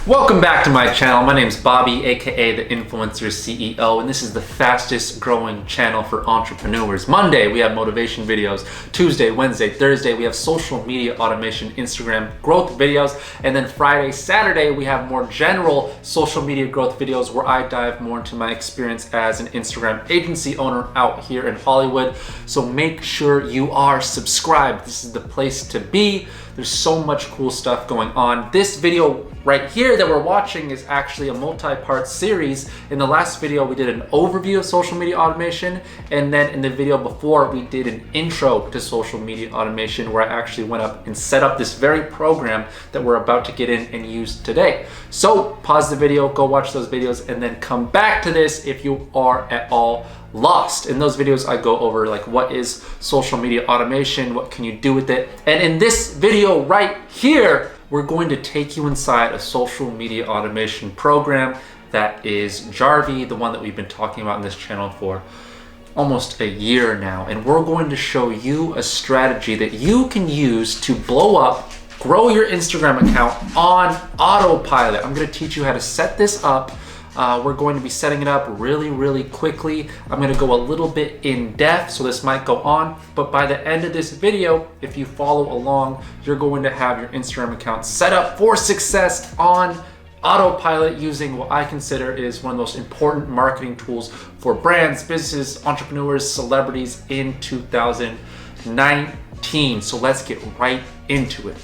Welcome back to my channel. My name is Bobby, aka the Influencer CEO, and this is the fastest growing channel for entrepreneurs. Monday, we have motivation videos. Tuesday, Wednesday, Thursday, we have social media automation, Instagram growth videos. And then Friday, Saturday, we have more general social media growth videos where I dive more into my experience as an Instagram agency owner out here in Hollywood. So make sure you are subscribed. This is the place to be. There's so much cool stuff going on. This video right here that we're watching is actually a multi-part series. In the last video, we did an overview of social media automation. And then in the video before, we did an intro to social media automation where I actually went up and set up this very program that we're about to get in and use today. So pause the video, go watch those videos, and then come back to this if you are at all lost. In those videos, I go over like what is social media automation, what can you do with it. And in this video right here, we're going to take you inside a social media automation program that is Jarvee, the one that we've been talking about in this channel for almost a year now. And we're going to show you a strategy that you can use to blow up, grow your Instagram account on autopilot. I'm going to teach you how to set this up. We're going to be setting it up really quickly. I'm going to go a little bit in depth, so this might go on, but by the end of this video, if you follow along, you're going to have your Instagram account set up for success on autopilot using what I consider is one of the most important marketing tools for brands, businesses, entrepreneurs, celebrities in 2019. So let's get right into it.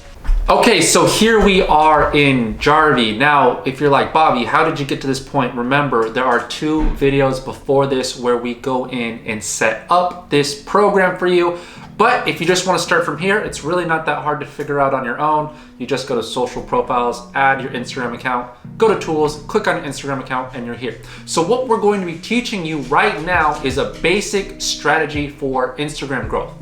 Okay, so here we are in Jarvee. Now, if you're like, Bobby, how did you get to this point? Remember, there are two videos before this where we go in and set up this program for you. But if you just want to start from here, it's really not that hard to figure out on your own. You just go to social profiles, add your Instagram account, go to tools, click on your Instagram account, and you're here. So what we're going to be teaching you right now is a basic strategy for Instagram growth.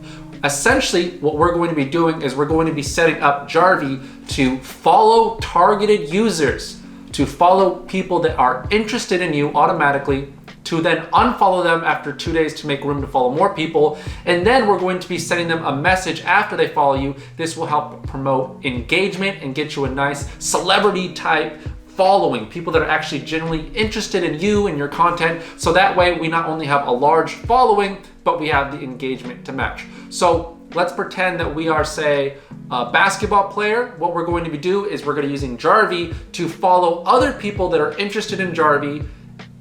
Essentially, what we're going to be doing is we're going to be setting up Jarvee to follow targeted users, to follow people that are interested in you automatically, to then unfollow them after 2 days to make room to follow more people. And then we're going to be sending them a message after they follow you. This will help promote engagement and get you a nice celebrity type following, people that are actually genuinely interested in you and your content. So that way we not only have a large following, but we have the engagement to match. So let's pretend that we are, say, a basketball player. What we're going to be doing is we're going to be using Jarvee to follow other people that are interested in Jarvee,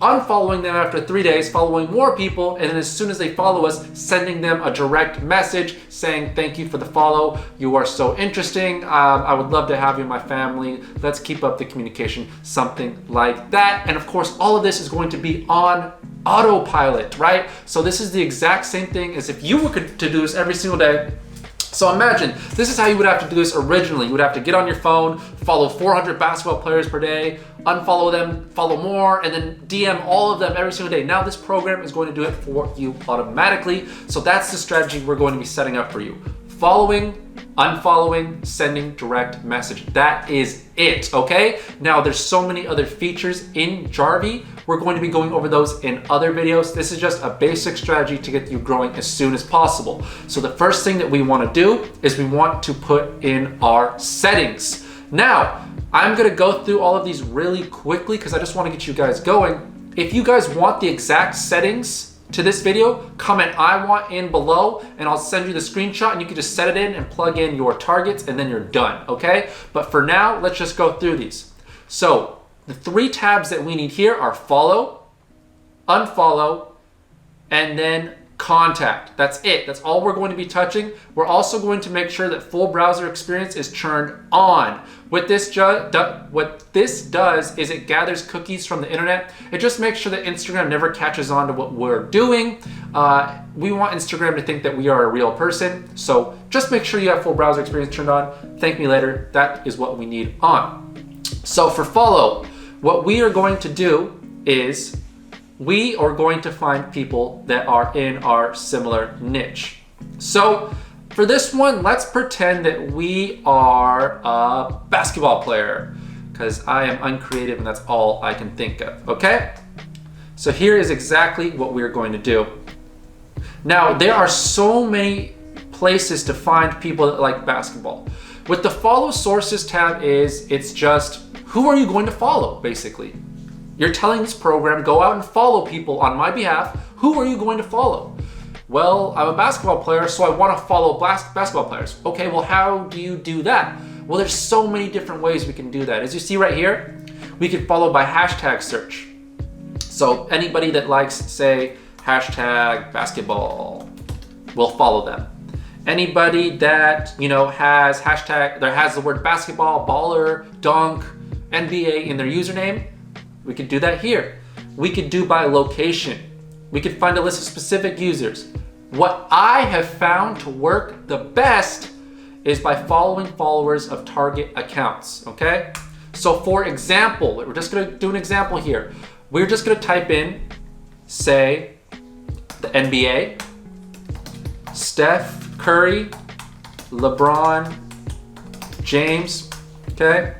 unfollowing them after 3 days, following more people, and then as soon as they follow us, sending them a direct message saying, thank you for the follow, you are so interesting, I would love to have you in my family, let's keep up the communication, something like that. And of course, all of this is going to be on autopilot, right? So this is the exact same thing as if you were to do this every single day. So imagine, this is how you would have to do this originally. You would have to get on your phone, follow 400 basketball players per day, unfollow them, follow more, and then DM all of them every single day. Now this program is going to do it for you automatically. So that's the strategy we're going to be setting up for you. Following, unfollowing, sending direct message. That is it, okay? Now there's so many other features in Jarvee. We're going to be going over those in other videos. This is just a basic strategy to get you growing as soon as possible. So the first thing that we want to do is we want to put in our settings. Now, I'm gonna go through all of these really quickly because I just want to get you guys going. If you guys want the exact settings to this video, comment I want in below and I'll send you the screenshot and you can just set it in and plug in your targets and then you're done, okay? But for now, let's just go through these. So the three tabs that we need here are follow, unfollow, and then contact. That's it. That's all we're going to be touching. We're also going to make sure that full browser experience is turned on. What this does is it gathers cookies from the internet. It just makes sure that Instagram never catches on to what we're doing. We want Instagram to think that we are a real person. So just make sure you have full browser experience turned on. Thank me later. That is what we need on. So for follow, what we are going to do is we are going to find people that are in our similar niche. So for this one, let's pretend that we are a basketball player because I am uncreative and that's all I can think of, okay? So here is exactly what we're going to do. Now, there are so many places to find people that like basketball. With the follow sources tab it's just who are you going to follow, basically? You're telling this program, go out and follow people on my behalf. Who are you going to follow? Well, I'm a basketball player, so I want to follow basketball players. Okay, well, how do you do that? Well, there's so many different ways we can do that. As you see right here, we can follow by hashtag search. So anybody that likes, say, hashtag basketball, we'll follow them. Anybody that, has hashtag, that has the word basketball, baller, dunk, NBA in their username, we could do that here. We could do by location. We could find a list of specific users. What I have found to work the best is by following followers of target accounts, okay? So for example, we're just gonna do an example here. We're just gonna type in, say, the NBA, Steph Curry, LeBron James, okay?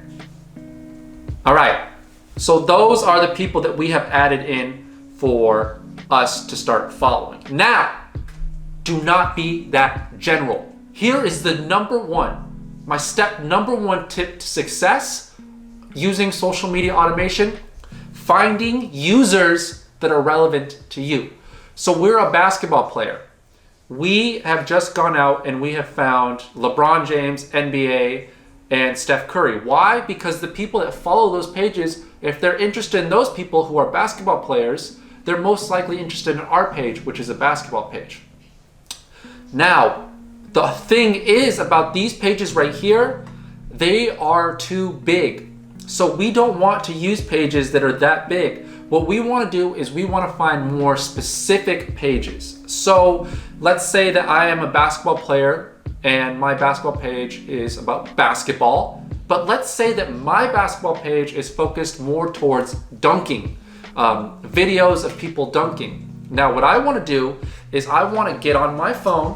All right, so those are the people that we have added in for us to start following. Now, do not be that general. Here is the my step number one tip to success using social media automation: finding users that are relevant to you. So we're a basketball player. We have just gone out and we have found LeBron James, NBA, and Steph Curry. Why? Because the people that follow those pages, if they're interested in those people who are basketball players, they're most likely interested in our page, which is a basketball page. Now, the thing is about these pages right here, they are too big. So we don't want to use pages that are that big. What we want to do is we want to find more specific pages. So let's say that I am a basketball player and my basketball page is about basketball, but let's say that my basketball page is focused more towards dunking, videos of people dunking. Now what I want to do is I want to get on my phone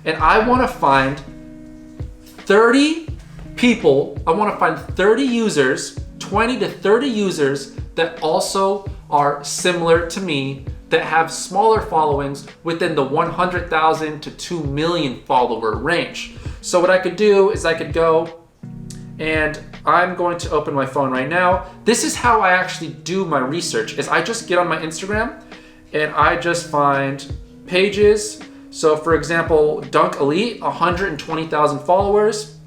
and I want to find 30 people, I want to find 30 users, 20 to 30 users that also are similar to me, that have smaller followings within the 100,000 to 2 million follower range. So what I could do is I could go, and I'm going to open my phone right now. This is how I actually do my research, is I just get on my Instagram and I just find pages. So for example, Dunk Elite, 120,000 followers.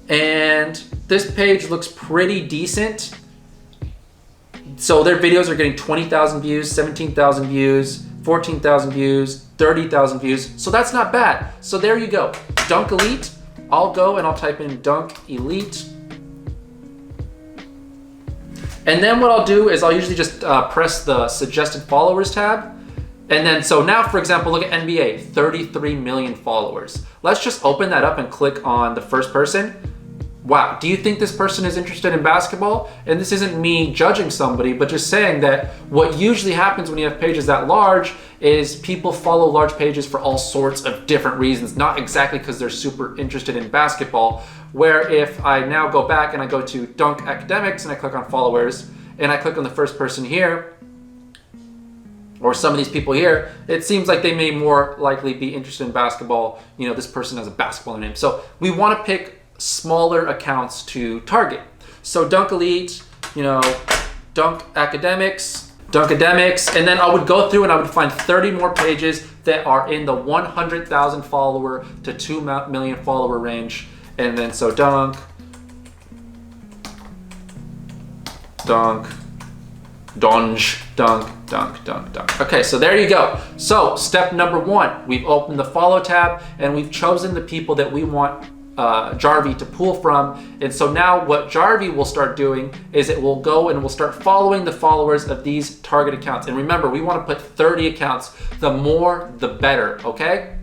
And this page looks pretty decent. So their videos are getting 20,000 views, 17,000 views, 14,000 views, 30,000 views. So that's not bad. So there you go. Dunk Elite. I'll go and I'll type in Dunk Elite. And then what I'll do is I'll usually just press the suggested followers tab. And then, so now for example, look at NBA, 33 million followers. Let's just open that up and click on the first person. Wow, do you think this person is interested in basketball? And this isn't me judging somebody, but just saying that what usually happens when you have pages that large is people follow large pages for all sorts of different reasons, not exactly because they're super interested in basketball. Where if I now go back and I go to Dunk Academics and I click on followers and I click on the first person here, or some of these people here, it seems like they may more likely be interested in basketball. You know, this person has a basketball name. So we want to pick smaller accounts to target. So Dunk Elite, Dunk Academics, and then I would go through and I would find 30 more pages that are in the 100,000 follower to 2 million follower range. And then so Dunk, Dunk. Okay, so there you go. So step number one, we've opened the follow tab and we've chosen the people that we want Jarvee to pull from. And so now what Jarvee will start doing is it will go and will start following the followers of these target accounts. And remember, we want to put 30 accounts. The more, the better, okay?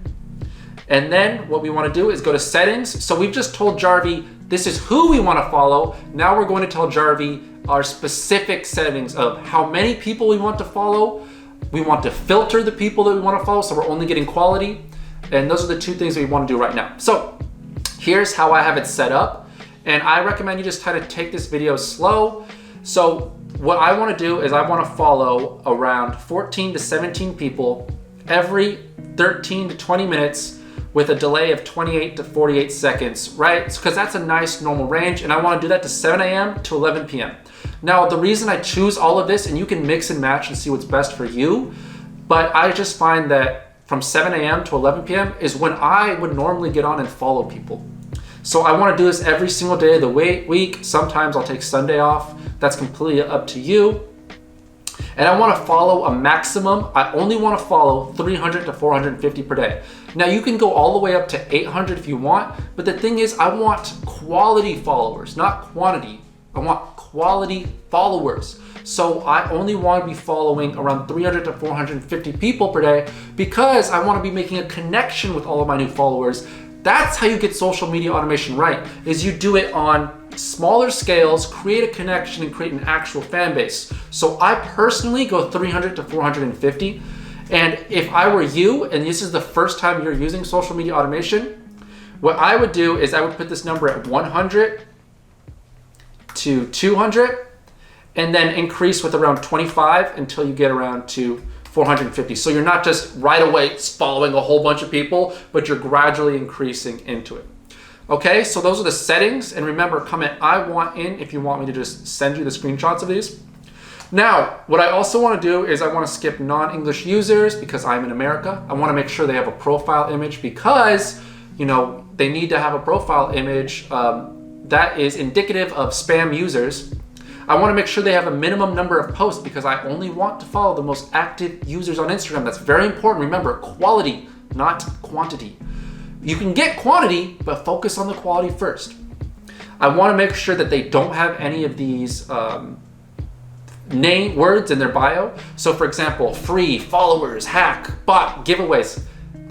And then what we want to do is go to settings. So we've just told Jarvee this is who we want to follow. Now we're going to tell Jarvee our specific settings of how many people we want to follow. We want to filter the people that we want to follow, so we're only getting quality. And those are the two things that we want to do right now. So here's how I have it set up. And I recommend you just kind of take this video slow. So what I want to do is I want to follow around 14 to 17 people every 13 to 20 minutes with a delay of 28 to 48 seconds, right? Because that's a nice normal range, and I want to do that to 7 a.m. to 11 p.m. Now, the reason I choose all of this, and you can mix and match and see what's best for you, but I just find that from 7 a.m. to 11 p.m. is when I would normally get on and follow people. So I want to do this every single day of the week. Sometimes I'll take Sunday off. That's completely up to you. And I want to follow a maximum. I only want to follow 300 to 450 per day. Now you can go all the way up to 800 if you want, but the thing is, I want quality followers, not quantity. I want quality followers. So I only want to be following around 300 to 450 people per day because I want to be making a connection with all of my new followers. That's how you get social media automation right, is you do it on smaller scales, create a connection, and create an actual fan base. So I personally go 300 to 450. And if I were you, and this is the first time you're using social media automation, what I would do is I would put this number at 100 to 200, and then increase with around 25 until you get around to 450. So you're not just right away following a whole bunch of people, but you're gradually increasing into it. Okay, so those are the settings. And remember, comment I want in if you want me to just send you the screenshots of these. Now, what I also want to do is I want to skip non-English users because I'm in America. I want to make sure they have a profile image because, you know, they need to have a profile image that is indicative of spam users. I want to make sure they have a minimum number of posts because I only want to follow the most active users on Instagram. That's very important. Remember, quality, not quantity. You can get quantity, but focus on the quality first. I want to make sure that they don't have any of these name words in their bio. So for example, free, followers, hack, bot, giveaways.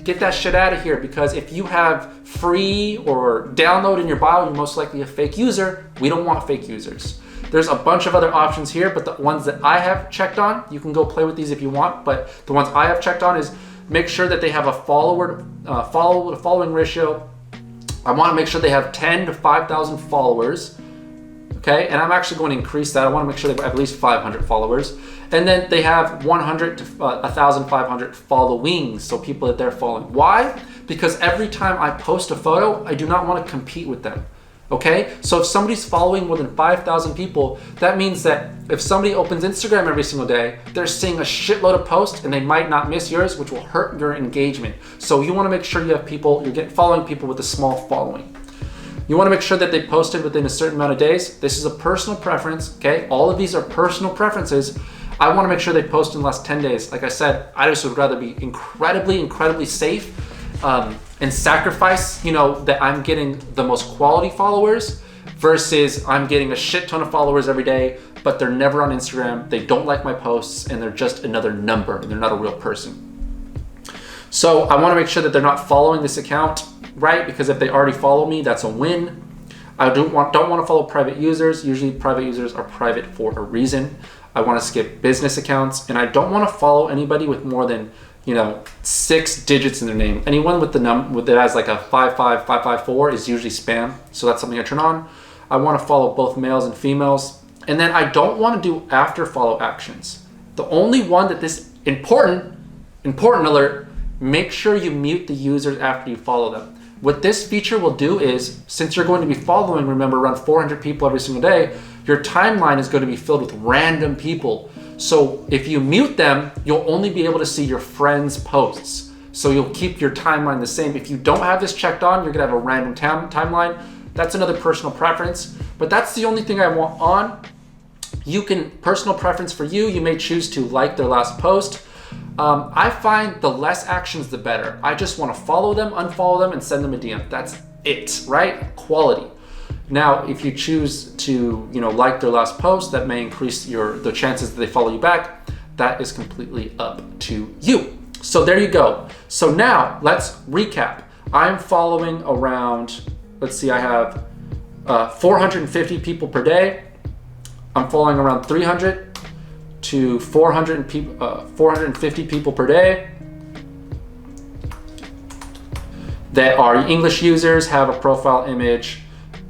Get that shit out of here, because if you have free or download in your bio, you're most likely a fake user. We don't want fake users. There's a bunch of other options here, but the ones that I have checked on, you can go play with these if you want, but the ones I have checked on is make sure that they have a following ratio. I want to make sure they have 10 to 5,000 followers. Okay, and I'm actually going to increase that. I want to make sure they have at least 500 followers. And then they have 100 to 1,500 followings, so people that they're following. Why? Because every time I post a photo, I do not want to compete with them. Okay, so if somebody's following more than 5,000 people, that means that if somebody opens Instagram every single day, they're seeing a shitload of posts and they might not miss yours, which will hurt your engagement. So you want to make sure you have people, you're following people with a small following. You want to make sure that they posted within a certain amount of days. This is a personal preference, okay? All of these are personal preferences. I want to make sure they post in the last 10 days. Like I said, I just would rather be incredibly safe and sacrifice, you know, that I'm getting the most quality followers versus I'm getting a shit ton of followers every day, but they're never on Instagram. They don't like my posts and they're just another number and they're not a real person. So I want to make sure that they're not following this account, right? Because if they already follow me, that's a win. I don't want to follow private users. Usually private users are private for a reason. I want to skip business accounts, and I don't want to follow anybody with more than, you know, 6 digits in their name. Anyone with the that has like a 55554 is usually spam. So that's something I turn on. I want to follow both males and females. And then I don't want to do after follow actions. The only one that this important alert, make sure you mute the users after you follow them. What this feature will do is, since you're going to be following, remember, around 400 people every single day, your timeline is going to be filled with random people. So if you mute them, you'll only be able to see your friends' posts. So you'll keep your timeline the same. If you don't have this checked on, you're gonna have a random timeline. That's another personal preference, but that's the only thing I want on. You can, personal preference for you, you may choose to like their last post. I find the less actions, the better. I just want to follow them, unfollow them, and send them a DM. That's it, right? Quality. Now, if you choose to, you know, like their last post, that may increase the chances that they follow you back. That is completely up to you. So there you go. So now let's recap. I'm following around, let's see, I have 450 people per day. I'm following around 300 to 450 people per day that are English users, have a profile image,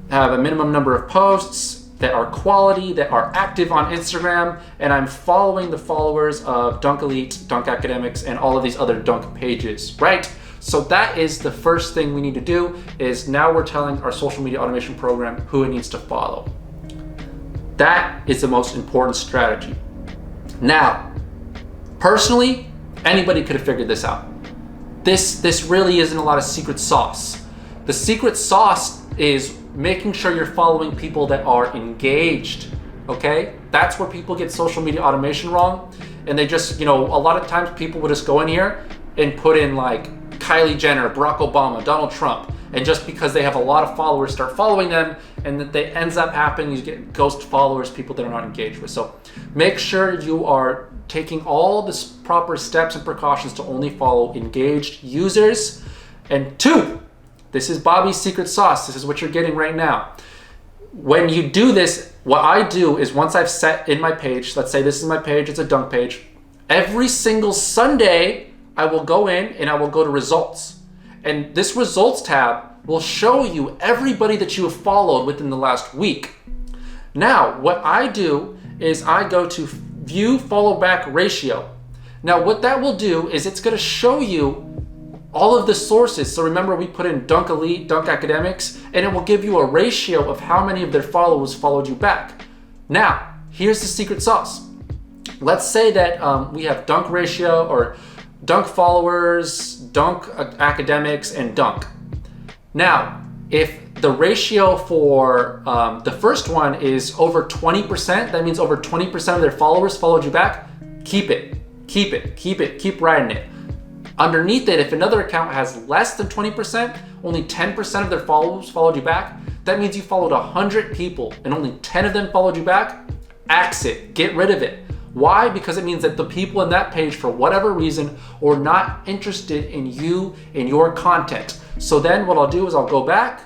have a minimum number of posts, that are quality, that are active on Instagram, and I'm following the followers of Dunk Elite, Dunk Academics, and all of these other Dunk pages, right? So that is the first thing we need to do, is now we're telling our social media automation program who it needs to follow. That is the most important strategy. Now, personally, anybody could have figured this out. This really isn't a lot of secret sauce. The secret sauce is making sure you're following people that are engaged, okay? That's where people get social media automation wrong. And they just, a lot of times people will just go in here and put in like Kylie Jenner, Barack Obama, Donald Trump, and just because they have a lot of followers, start following them, and that they ends up happening, you get ghost followers, people that are not engaged with. So make sure you are taking all the proper steps and precautions to only follow engaged users. And 2, this is Bobby's secret sauce. This is what you're getting right now. When you do this, what I do is once I've set in my page, let's say this is my page, it's a dunk page, every single Sunday, I will go in and I will go to results. And this results tab will show you everybody that you have followed within the last week. Now, what I do is I go to view follow back ratio. Now, what that will do is it's going to show you all of the sources. So remember, we put in Dunk Elite, Dunk Academics, and it will give you a ratio of how many of their followers followed you back. Now, here's the secret sauce. Let's say that we have Dunk ratio or Dunk followers, Dunk Academics, and Dunk. Now, if the ratio for the first one is over 20%, that means over 20% of their followers followed you back, keep it, keep riding it. Underneath it, if another account has less than 20%, only 10% of their followers followed you back, that means you followed 100 people and only 10 of them followed you back, axe it, get rid of it. Why? Because it means that the people in that page, for whatever reason, are not interested in you and your content. So then what I'll do is I'll go back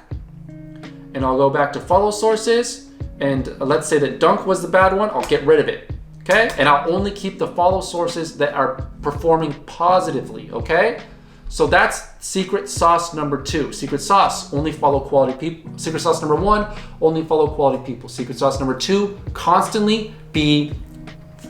and I'll go back to follow sources, and let's say that Dunk was the bad one, I'll get rid of it, okay? And I'll only keep the follow sources that are performing positively, okay? So that's secret sauce number 2. Secret sauce, only follow quality people. Secret sauce number 1, only follow quality people. Secret sauce number 2, constantly be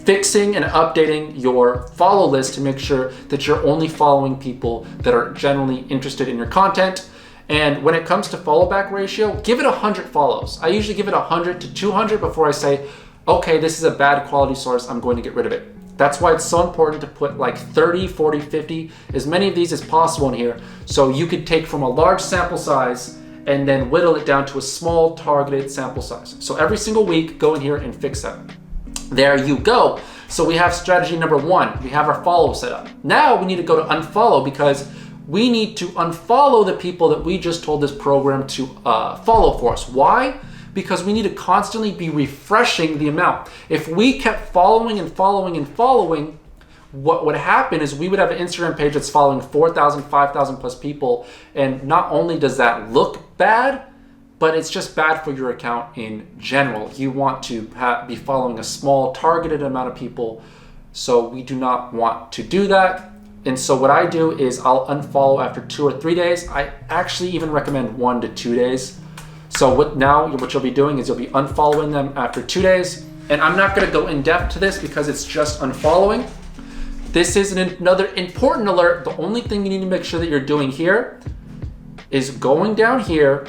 fixing and updating your follow list to make sure that you're only following people that are generally interested in your content. And when it comes to follow back ratio, give it 100 follows. I usually give it 100 to 200 before I say, okay, this is a bad quality source, I'm going to get rid of it. That's why it's so important to put like 30, 40, 50, as many of these as possible in here. So you could take from a large sample size and then whittle it down to a small targeted sample size. So every single week, go in here and fix that. There you go. So we have strategy number 1. We have our follow set up. Now we need to go to unfollow, because we need to unfollow the people that we just told this program to follow for us. Why? Because we need to constantly be refreshing the amount. If we kept following and following and following, what would happen is we would have an Instagram page that's following 4,000, 5,000 plus people. And not only does that look bad, but it's just bad for your account in general. You want to be following a small targeted amount of people. So we do not want to do that. And so what I do is I'll unfollow after 2 or 3 days. I actually even recommend 1 to 2 days. So what you'll be doing is you'll be unfollowing them after 2 days. And I'm not gonna go in depth to this because it's just unfollowing. This is another important alert. The only thing you need to make sure that you're doing here is going down here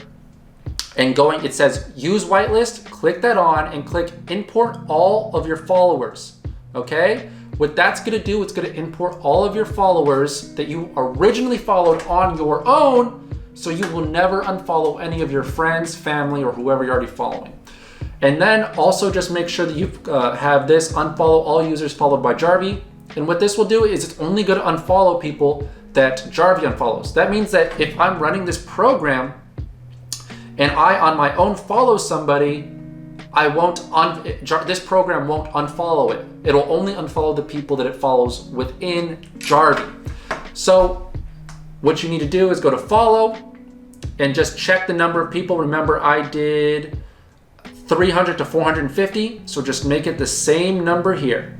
and it says use whitelist, click that on and click import all of your followers, okay? What that's gonna do, it's gonna import all of your followers that you originally followed on your own, so you will never unfollow any of your friends, family, or whoever you're already following. And then also just make sure that you have this unfollow all users followed by Jarvee. And what this will do is it's only gonna unfollow people that Jarvee unfollows. That means that if I'm running this program and I on my own follow somebody, this program won't unfollow it. It'll only unfollow the people that it follows within Jarvee. So what you need to do is go to follow and just check the number of people. Remember, I did 300 to 450, so just make it the same number here.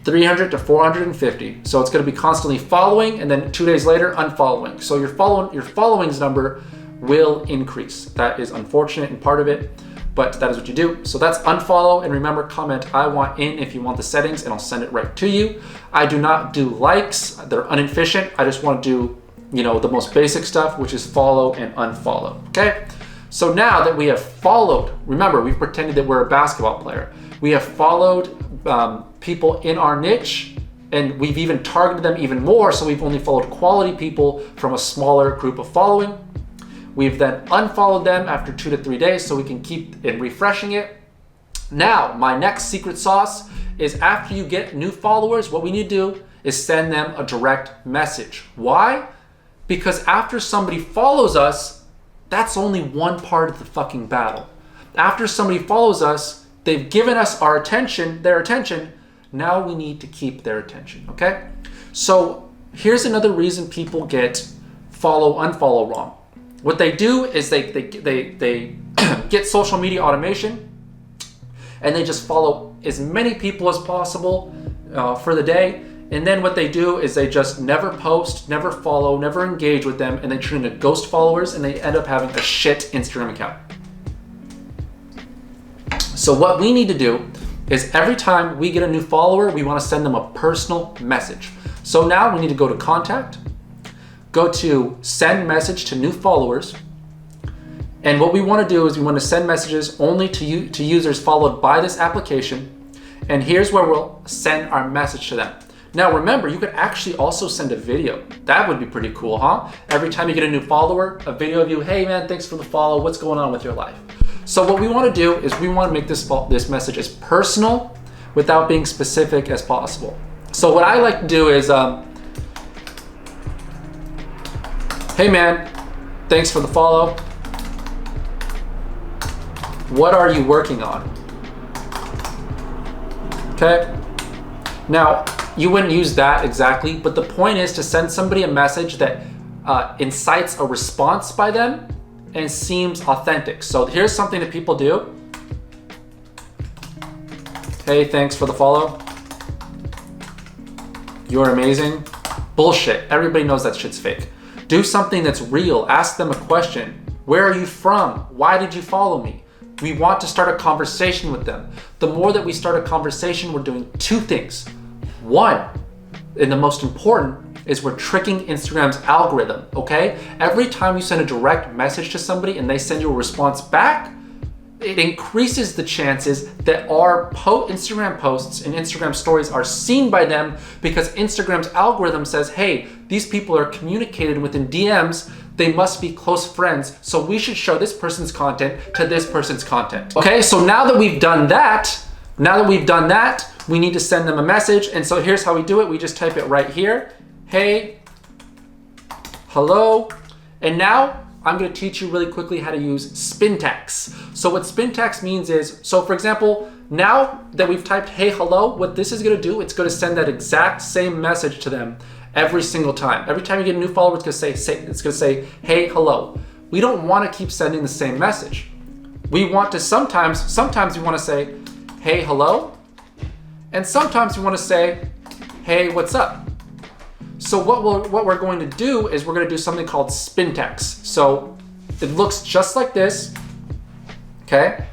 300 to 450. So it's going to be constantly following and then 2 days later unfollowing. So your followings number will increase. That is unfortunate and part of it, but that is what you do. So that's unfollow, and remember, comment I want in if you want the settings and I'll send it right to you. I do not do likes, they're inefficient. I just want to do the most basic stuff, which is follow and unfollow, okay? So now that we have followed, remember, we've pretended that we're a basketball player. We have followed people in our niche, and we've even targeted them even more, so we've only followed quality people from a smaller group of following. We've then unfollowed them after 2 to 3 days so we can keep it refreshing it. Now, my next secret sauce is after you get new followers, what we need to do is send them a direct message. Why? Because after somebody follows us, that's only one part of the fucking battle. After somebody follows us, they've given us our attention, their attention. Now we need to keep their attention, okay? So here's another reason people get follow, unfollow wrong. What they do is they get social media automation and they just follow as many people as possible for the day. And then what they do is they just never post, never follow, never engage with them, and they turn into ghost followers and they end up having a shit Instagram account. So what we need to do is every time we get a new follower, we want to send them a personal message. So now we need to go to contact, go to send message to new followers. And what we want to do is we want to send messages only to users followed by this application. And here's where we'll send our message to them. Now remember, you could actually also send a video. That would be pretty cool, huh? Every time you get a new follower, a video of you, hey man, thanks for the follow, what's going on with your life? So what we want to do is we want to make this message as personal without being specific as possible. So what I like to do is, hey man, thanks for the follow. What are you working on? Okay. Now, you wouldn't use that exactly, but the point is to send somebody a message that incites a response by them and seems authentic. So here's something that people do. Hey, thanks for the follow. You're amazing. Bullshit. Everybody knows that shit's fake. Do something that's real. Ask them a question. Where are you from? Why did you follow me? We want to start a conversation with them. The more that we start a conversation, we're doing two things. One, and the most important, is we're tricking Instagram's algorithm, okay? Every time you send a direct message to somebody and they send you a response back, it increases the chances that our Instagram posts and Instagram stories are seen by them because Instagram's algorithm says, hey, these people are communicated within DMs, they must be close friends, so we should show this person's content to this person's content. Okay, so now that we've done that, we need to send them a message. And so here's how we do it. We just type it right here. Hey, hello. And now I'm going to teach you really quickly how to use Spintax. So what Spintax means is, so for example, now that we've typed hey, hello, what this is going to do, it's going to send that exact same message to them every single time. Every time you get a new follower, it's going to say hey, hello. We don't want to keep sending the same message. We want to sometimes we want to say hey, hello. And sometimes we want to say, hey, what's up? So what we're going to do is we're going to do something called Spintax. So it looks just like this, okay?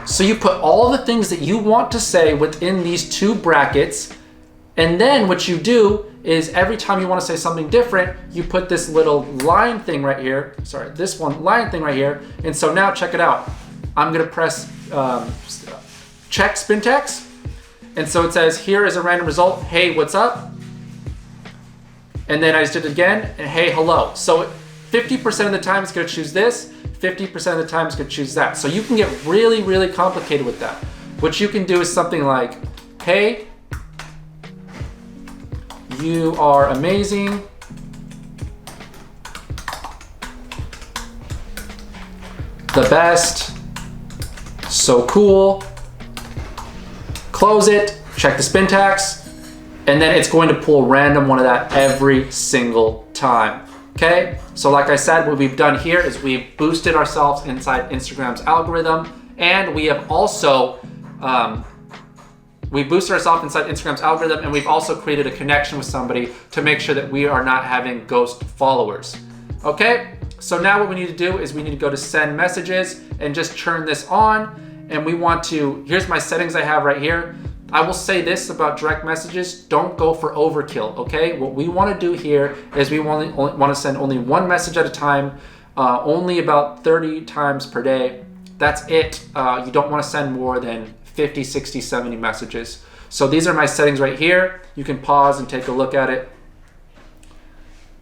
So you put all the things that you want to say within these two brackets, and then what you do is every time you want to say something different, you put this little line thing right here, line thing right here, and so now check it out. I'm going to press check Spintax. And so it says, here is a random result. Hey, what's up? And then I just did it again, and hey, hello. So 50% of the time it's gonna choose this, 50% of the time it's gonna choose that. So you can get really, really complicated with that. What you can do is something like, hey, you are amazing. The best, so cool. Close it, check the Spintax, and then it's going to pull a random one of that every single time, okay? So like I said, what we've done here is we've boosted ourselves inside Instagram's algorithm, and we have also, we boosted ourselves inside Instagram's algorithm, and we've also created a connection with somebody to make sure that we are not having ghost followers, okay? So now what we need to do is we need to go to send messages and just turn this on. And we want to, here's my settings I have right here. I will say this about direct messages, don't go for overkill, okay? What we wanna do here is we wanna send only one message at a time, only about 30 times per day. That's it. You don't wanna send more than 50, 60, 70 messages. So these are my settings right here. You can pause and take a look at it.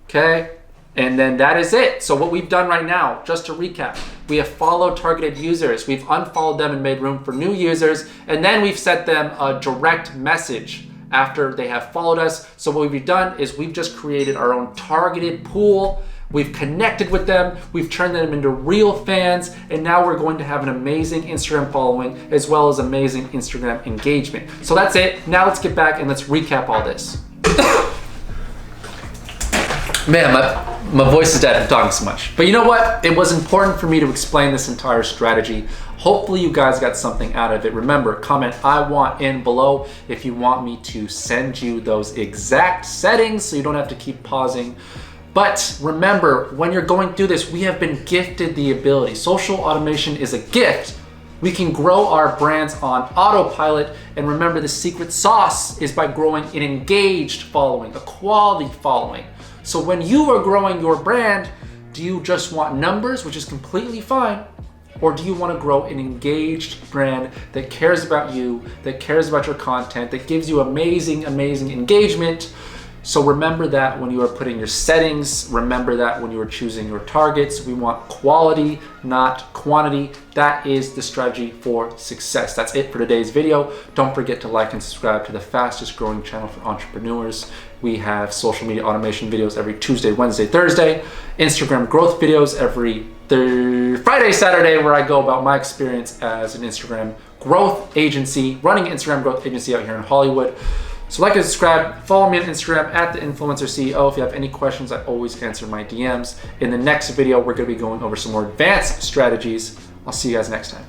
Okay, and then that is it. So what we've done right now, just to recap, we have followed targeted users, we've unfollowed them and made room for new users, and then we've sent them a direct message after they have followed us. So what we've done is we've just created our own targeted pool. We've connected with them, we've turned them into real fans, and now we're going to have an amazing Instagram following as well as amazing Instagram engagement. So that's it. Now let's get back and let's recap all this. Man, my voice is dead from talking so much. But you know what? It was important for me to explain this entire strategy. Hopefully you guys got something out of it. Remember, comment "I want" in below if you want me to send you those exact settings so you don't have to keep pausing. But remember, when you're going through this, we have been gifted the ability. Social automation is a gift. We can grow our brands on autopilot. And remember, the secret sauce is by growing an engaged following, a quality following. So when you are growing your brand, do you just want numbers, which is completely fine? Or do you want to grow an engaged brand that cares about you, that cares about your content, that gives you amazing, amazing engagement? So remember that when you are putting your settings, remember that when you are choosing your targets, we want quality, not quantity. That is the strategy for success. That's it for today's video. Don't forget to like and subscribe to the fastest growing channel for entrepreneurs. We have social media automation videos every Tuesday, Wednesday, Thursday, Instagram growth videos every Friday, Saturday, where I go about my experience as an Instagram growth agency, running an Instagram growth agency out here in Hollywood. So like and subscribe, follow me on Instagram @theinfluencerceo. If you have any questions, I always answer my DMs. In the next video, we're gonna be going over some more advanced strategies. I'll see you guys next time.